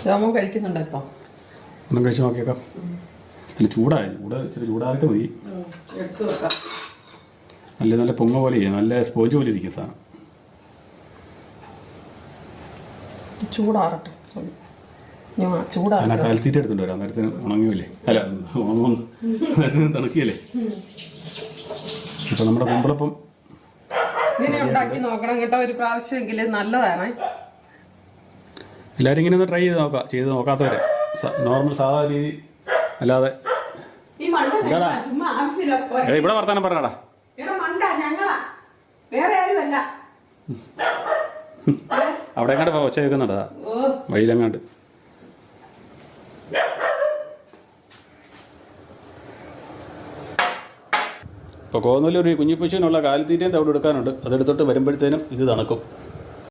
ജാമോൻ കഴിക്കുന്നുണ്ടോ ഇപ്പം? ഒന്നും കഴിച്ച് നോക്കിയേക്കാം. അല്ല ചൂടായി, ഇച്ചിരി ചൂടാറിട്ട് മതി. എടുത്ത് വെക്കാം. നല്ല പൊങ്ങ പോലെ നല്ല സ്പോഞ്ച് പോലെ ഇരിക്കും സാധനം. ചൂടാറട്ടെ. ഞാൻ കാലത്തീറ്റ എടുത്തുകൊണ്ട് വരാം. നേരത്തിന് ഉണങ്ങിയല്ലേ, അല്ല നേരത്തിന് തണുക്കിയല്ലേ. ഇപ്പം നമ്മുടെ കുമ്പളപ്പം ഇങ്ങനെ ഉണ്ടാക്കി നോക്കണം കേട്ടോ, ഒരു പ്രാവശ്യമെങ്കിലും. നല്ലതാണ്. എല്ലാവരും ഇങ്ങനെ ഒന്ന് ട്രൈ ചെയ്ത് നോക്കാത്തവരെ നോർമൽ സാധാ രീതി അല്ലാതെ. ഇവിടെ വർത്താനം പറഞ്ഞാടാ. അവിടെ എങ്ങാണ്ട് ഒച്ച കേൾക്കുന്നുണ്ടാ വഴിയിലെങ്ങാണ്ട്. ഇപ്പോൾ കോന്നൂലൊരു കുഞ്ഞിപ്പശുവിനുള്ള കാലിത്തീറ്റയും തവിട് എടുക്കാനുണ്ട്. അതെടുത്തോട്ട് വരുമ്പോഴത്തേനും ഇത് തണുക്കും.